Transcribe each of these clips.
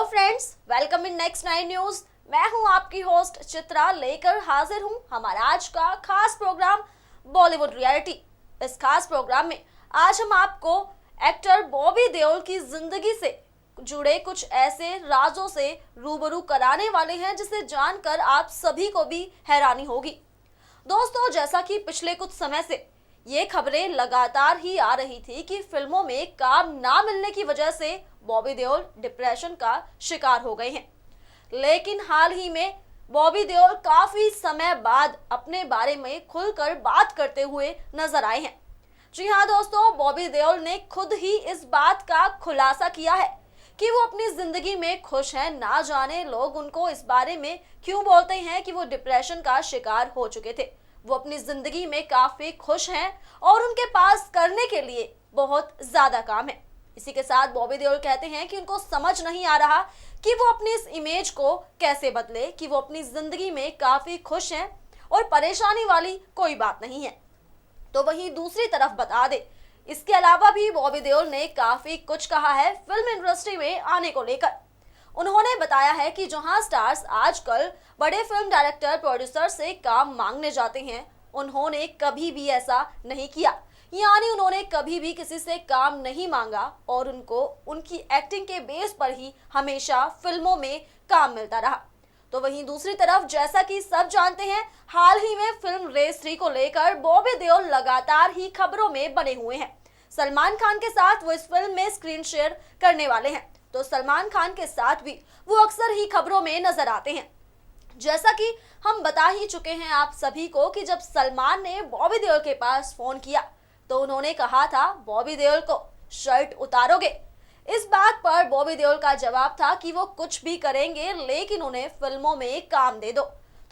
Friends, welcome in next 9 news. मैं हूं आपकी होस्ट चित्रा, लेकर हाजिर हूं हमारा आज का खास प्रोग्राम बॉलीवुड रियलिटी। इस खास प्रोग्राम में आज हम आपको एक्टर बॉबी देओल की जिंदगी से जुड़े कुछ ऐसे राजों से रूबरू कराने वाले हैं जिसे जानकर आप सभी को भी हैरानी होगी। दोस्तों, जैसा कि पिछले कुछ समय से ये खबरें लगातार ही आ रही थी कि फिल्मों में काम ना मिलने की वजह से बॉबी देओल डिप्रेशन का शिकार हो गए हैं, लेकिन हाल ही में बॉबी देओल काफी समय बाद अपने बारे में खुलकर बात करते हुए नजर आए हैं। जी हाँ दोस्तों, बॉबी देओल ने खुद ही इस बात का खुलासा किया है कि वो अपनी जिंदगी में खुश हैं। ना जाने लोग उनको इस बारे में क्यों बोलते हैं कि वो डिप्रेशन का शिकार हो चुके थे। वो अपनी जिंदगी में काफी खुश हैं और उनके पास करने के लिए बहुत ज्यादा काम है। इसी के साथ बॉबी देओल कहते हैं कि उनको समझ नहीं आ रहा कि वो अपनी इस इमेज को कैसे बदले, कि वो अपनी जिंदगी में काफी खुश हैं और परेशानी वाली कोई बात नहीं है। तो वहीं दूसरी तरफ बता दे, इसके अलावा भी बॉबी देओल ने काफी कुछ कहा है फिल्म इंडस्ट्री में आने को लेकर। उन्होंने बताया है कि जहां स्टार्स आजकल बड़े फिल्म डायरेक्टर प्रोड्यूसर से काम मांगने जाते हैं, उन्होंने कभी भी ऐसा नहीं किया। यानी उन्होंने कभी भी किसी से काम नहीं मांगा और उनको उनकी एक्टिंग के बेस पर ही हमेशा फिल्मों में काम मिलता रहा। तो वहीं दूसरी तरफ, जैसा कि सब जानते हैं, हाल ही में फिल्म रेस 3 को लेकर बॉबी देओल लगातार ही खबरों में बने हुए हैं। सलमान खान के साथ वो इस फिल्म में स्क्रीन शेयर करने वाले हैं, तो सलमान खान के साथ भी वो अक्सर ही खबरों में नजर आते हैं। जैसा कि हम बता ही चुके हैं आप सभी को कि जब सलमान ने बॉबी देओल के पास फोन किया तो उन्होंने कहा था, बॉबी देओल को शर्ट उतारोगे? इस बात पर बॉबी देओल का जवाब था कि वो कुछ भी करेंगे, लेकिन उन्हें फिल्मों में काम दे दो।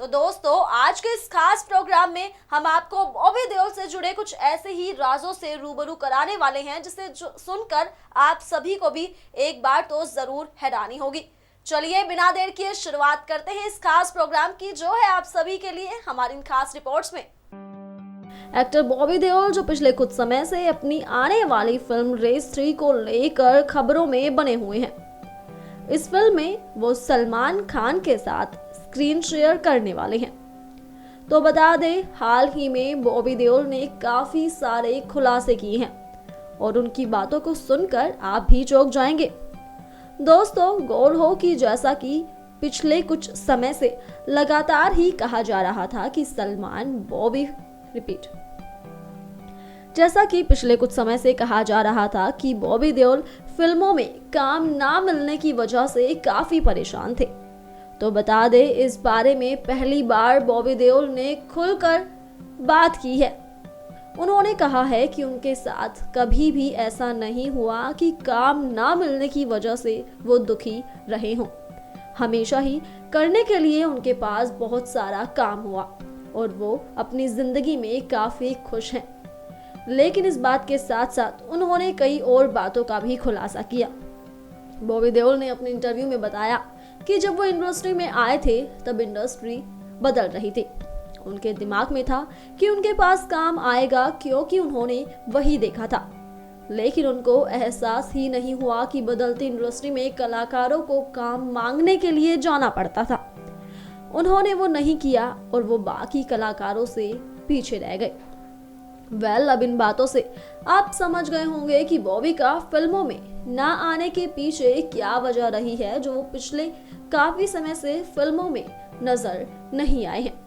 तो दोस्तों, आज के इस खास प्रोग्राम में हम आपको बॉबी देओल से जुड़े कुछ ऐसे ही राजों से रूबरू कराने वाले हैं जिसे सुनकर आप सभी को भी एक बार तो जरूर हैरानी होगी। चलिए बिना देर किए शुरुआत करते हैं इस खास प्रोग्राम की, जो है आप सभी के लिए हमारी इन खास रिपोर्ट्स में। एक्टर बॉबी देओल जो पिछले कुछ समय से अपनी आने वाली फिल्म रेस 3 को लेकर खबरों में बने हुए हैं। इस फिल्म में वो सलमान खान के साथ स्क्रीन शेयर करने वाले हैं। तो बता दें, हाल ही में बॉबी देओल ने काफी सारे खुलासे किए हैं और उनकी बातों को सुनकर आप भी चौंक जाएंगे। दोस्तों, गौर हो कि जैसा कि पिछले कुछ समय से लगातार ही कहा जा रहा था कि जैसा कि पिछले कुछ समय से कहा जा रहा था कि बॉबी देओल फिल्मों में काम ना मिलने की वजह से काफी परेशान थे। तो बता दें, इस बारे में पहली बार बॉबी देओल ने खुलकर बात की है। उन्होंने कहा है कि उनके साथ कभी भी ऐसा नहीं हुआ कि काम ना मिलने की वजह से वो दुखी रहे हों। हमेशा ही करने के लिए उनके पास बहुत सारा काम हुआ और वो अपनी जिंदगी में काफी खुश हैं। लेकिन इस बात के साथ साथ उन्होंने कई और बातों का भी खुलासा किया। बॉबी देओल ने अपने इंटरव्यू में बताया कि जब वो इंडस्ट्री में आए थे तब इंडस्ट्री बदल रही थी। उनके दिमाग में था कि उनके पास काम आएगा, क्योंकि उन्होंने वही देखा था। लेकिन उनको एहसास ही नहीं हुआ कि बदलती इंडस्ट्री में कलाकारों को काम मांगने के लिए जाना पड़ता था। उन्होंने वो नहीं किया और वो बाकी कलाकारों से पीछे रह गए। अब इन बातों से आप समझ गए होंगे कि बॉबी का फिल्मों में ना आने के पीछे क्या वजह रही है, जो पिछले काफी समय से फिल्मों में नजर नहीं आए हैं।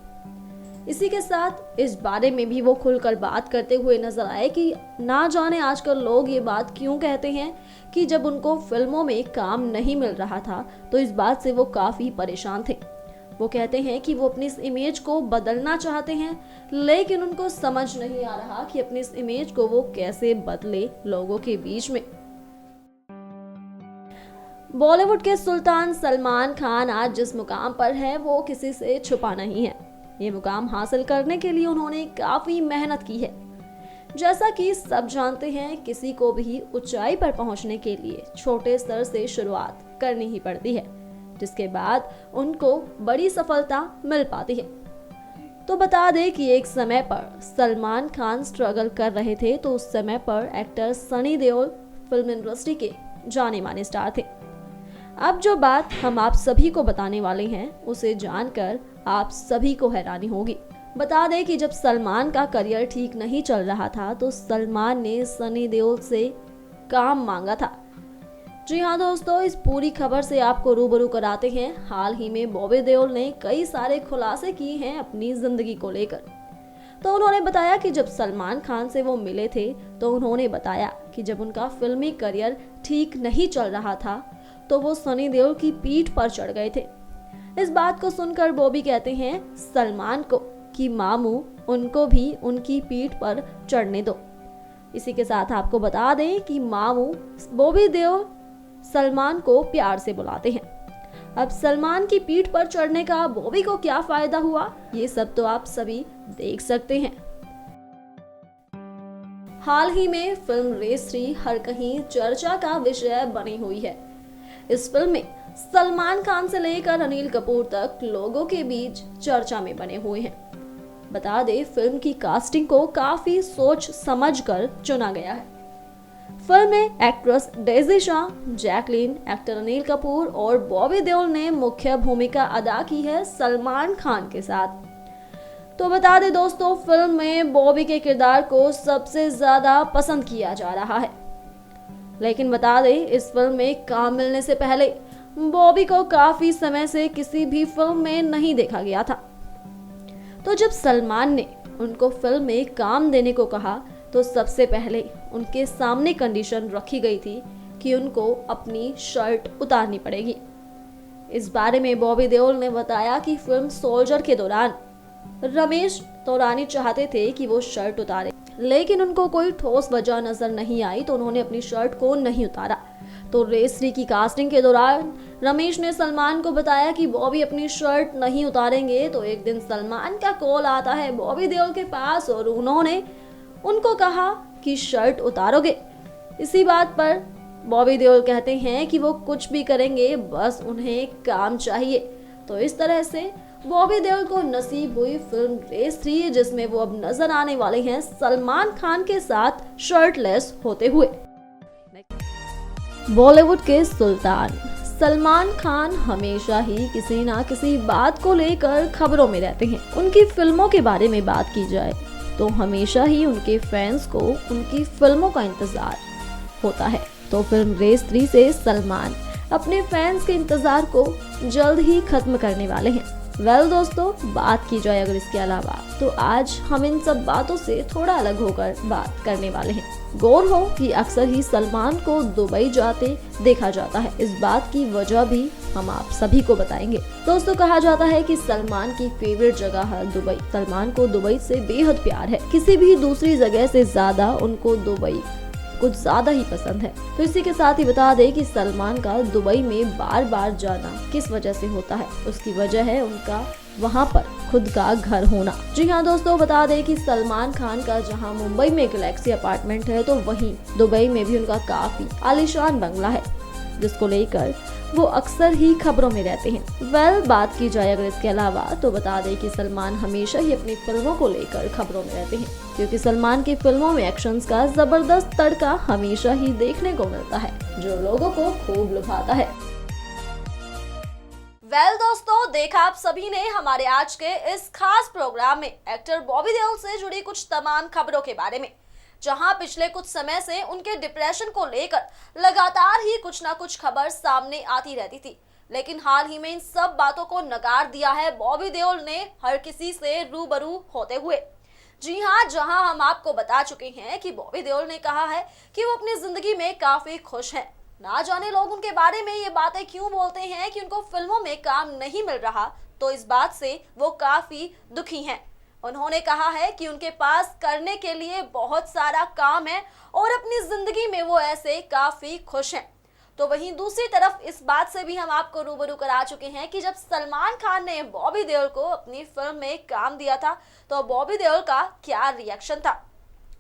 इसी के साथ इस बारे में भी वो खुलकर बात करते हुए नजर आए कि ना जाने आजकल लोग ये बात क्यों कहते हैं कि जब उनको फिल्मों में काम नहीं मिल रहा था तो इस बात से वो काफी परेशान थे। वो कहते हैं कि वो अपनी इस इमेज को बदलना चाहते हैं, लेकिन उनको समझ नहीं आ रहा कि अपनी इस इमेज को वो कैसे बदले लोगों के बीच में। बॉलीवुड के सुल्तान सलमान खान आज जिस मुकाम पर है वो किसी से छुपा नहीं है। ये मुकाम हासिल करने के लिए उन्होंने काफी मेहनत की है। जैसा कि सब जानते हैं, किसी को भी ऊंचाई पर पहुंचने के लिए छोटे स्तर से शुरुआत करनी ही पड़ती है, जिसके बाद उनको बड़ी सफलता मिल पाती है। तो बता दें कि एक समय पर सलमान खान स्ट्रगल कर रहे थे, तो उस समय पर actor Sunny Deol film industry के जाने माने स्टार थे। अब जो बात हम आप सभी को बताने वाले हैं उसे जानकर आप सभी को हैरानी होगी। बता दें कि जब सलमान का करियर ठीक नहीं चल रहा था तो सलमान ने सनी देओल से काम मांगा था। जी हाँ दोस्तों, इस पूरी खबर से आपको रूबरू कराते हैं। हाल ही में बॉबी देओल ने कई सारे खुलासे किए हैं अपनी जिंदगी को लेकर। तो उन्होंने बताया कि जब सलमान खान से वो मिले थे तो उन्होंने बताया कि जब उनका फिल्मी करियर ठीक नहीं चल रहा था तो वो सनी देओल की पीठ पर चढ़ गए थे। इस बात को सुनकर बॉबी कहते हैं सलमान को कि मामू उनको भी उनकी पीठ पर चढ़ने दो। इसी के साथ आपको बता दें कि मामू बॉबी देओल सलमान को प्यार से बुलाते हैं। अब सलमान की पीठ पर चढ़ने का बॉबी को क्या फायदा हुआ, ये सब तो आप सभी देख सकते हैं। हाल ही में फिल्म रेस 3 हर कहीं चर्चा का विषय बनी हुई है। इस फिल्म में सलमान खान से लेकर अनिल कपूर तक लोगों के बीच चर्चा में बने हुए हैं। बता दें, फिल्म की कास्टिंग को काफी सोच समझकर चुना गया है। फिल्म में actress Daisy Shah, Jacqueline, actor Anil Kapoor और बॉबी देओल ने मुख्य भूमिका अदा की है सलमान खान के साथ। तो बता दें दोस्तों, फिल्म में बॉबी के किरदार को सबसे ज्यादा पसंद किया जा रहा है। लेकिन बता दें, इस फिल्म में काम मिलने से पहले बॉबी को काफी समय से किसी भी फिल्म में नहीं देखा गया था। तो जब सलमान ने उनको फिल्म में काम देने को कहा तो सबसे पहले उनके सामने कंडीशन रखी गई थी कि उनको अपनी शर्ट उतारनी पड़ेगी। इस बारे में बॉबी देओल ने बताया कि फिल्म सोल्जर के दौरान रमेश तौरानी चाहते थे कि वो शर्ट उतारे, लेकिन उनको कोई ठोस वजह नजर नहीं आई तो उन्होंने अपनी शर्ट को नहीं उतारा। तो रेस 3 की कास्टिंग के दौरान रमेश ने सलमान को बताया कि बॉबी अपनी शर्ट नहीं उतारेंगे। तो एक दिन सलमान का कॉल आता है बॉबी देओल के पास और उन्होंने उनको कहा कि शर्ट उतारोगे। इसी बात पर बॉबी देओल कहते हैं कि वो कुछ भी करेंगे, बस उन्हें काम चाहिए। तो इस तरह से बॉबी देओल को नसीब हुई फिल्म रेस 3, जिसमें वो अब नजर आने वाले हैं सलमान खान के साथ शर्टलेस होते हुए। बॉलीवुड के सुल्तान सलमान खान हमेशा ही किसी ना किसी बात को लेकर खबरों में रहते हैं। उनकी फिल्मों के बारे में बात की जाए तो हमेशा ही उनके फैंस को उनकी फिल्मों का इंतजार होता है। तो फिल्म रेस 3 से सलमान अपने फैंस के इंतजार को जल्द ही खत्म करने वाले हैं। दोस्तों, बात की जाए अगर इसके अलावा तो आज हम इन सब बातों से थोड़ा अलग होकर बात करने वाले हैं। गौर हो कि अक्सर ही सलमान को दुबई जाते देखा जाता है। इस बात की वजह भी हम आप सभी को बताएंगे। दोस्तों, कहा जाता है कि सलमान की फेवरेट जगह है दुबई। सलमान को दुबई से बेहद प्यार है। किसी भी दूसरी जगह से ज्यादा उनको दुबई कुछ ज्यादा ही पसंद है। तो इसी के साथ ही बता दें कि सलमान का दुबई में बार बार जाना किस वजह से होता है। उसकी वजह है उनका वहां पर खुद का घर होना। जी हाँ दोस्तों, बता दें कि सलमान खान का जहां मुंबई में गैलेक्सी अपार्टमेंट है तो वहीं दुबई में भी उनका काफी आलीशान बंगला है, जिसको लेकर वो अक्सर ही खबरों में रहते हैं। बात की जाए अगर इसके अलावा तो बता दें कि सलमान हमेशा ही अपनी फिल्मों को लेकर खबरों में रहते हैं, क्योंकि सलमान की फिल्मों में एक्शंस का जबरदस्त तड़का हमेशा ही देखने को मिलता है, जो लोगों को खूब लुभाता है। दोस्तों, देखा आप सभी ने हमारे आज के इस खास प्रोग्राम में एक्टर बॉबी देओल से जुड़ी कुछ तमाम खबरों के बारे में, जहां पिछले कुछ समय से उनके डिप्रेशन को लेकर लगातार ही कुछ ना कुछ खबर सामने आती रहती थी। लेकिन हाल ही में इन सब बातों को नकार दिया है बॉबी देओल ने हर किसी से रूबरू होते हुए। जी हाँ, जहां हम आपको बता चुके हैं कि बॉबी देओल ने कहा है कि वो अपनी जिंदगी में काफी खुश हैं। ना जाने लोग उनके बारे में ये बातें क्यों बोलते हैं कि उनको फिल्मों में काम नहीं मिल रहा, तो इस बात से वो काफी दुखी हैं। उन्होंने कहा है कि उनके पास करने के लिए बहुत सारा काम है और अपनी जिंदगी में वो ऐसे काफी खुश हैं। तो वहीं दूसरी तरफ इस बात से भी हम आपको रूबरू करा चुके हैं कि जब सलमान खान ने बॉबी देओल को अपनी फिल्म में काम दिया था तो बॉबी देओल का क्या रिएक्शन था।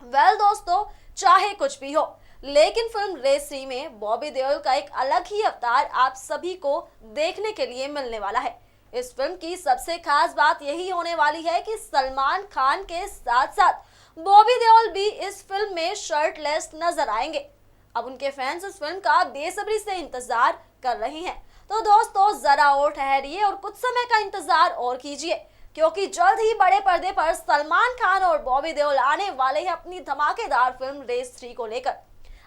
दोस्तों, चाहे कुछ भी हो, लेकिन फिल्म रेस 3 में बॉबी देओल का एक अलग ही अवतार आप सभी को देखने के लिए मिलने वाला है। इस फिल्म की सबसे खास बात यही होने वाली है कि सलमान खान के साथ साथ बॉबी देओल भी इस फिल्म में शर्टलेस नजर आएंगे। अब उनके फैंस इस फिल्म का बेसब्री से इंतजार कर रहे हैं। तो दोस्तों जरा और ठहरिए और कुछ समय का इंतजार और कीजिए, क्योंकि जल्द ही बड़े पर्दे पर सलमान खान और बॉबी देओल आने वाले हैं अपनी धमाकेदार फिल्म रेस 3 को लेकर।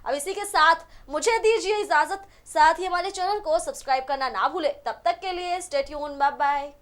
अब इसी के साथ मुझे दीजिए इजाजत, साथ ही हमारे चैनल को सब्सक्राइब करना ना भूले। तब तक के लिए स्टे ट्यून्ड, बाय बाय।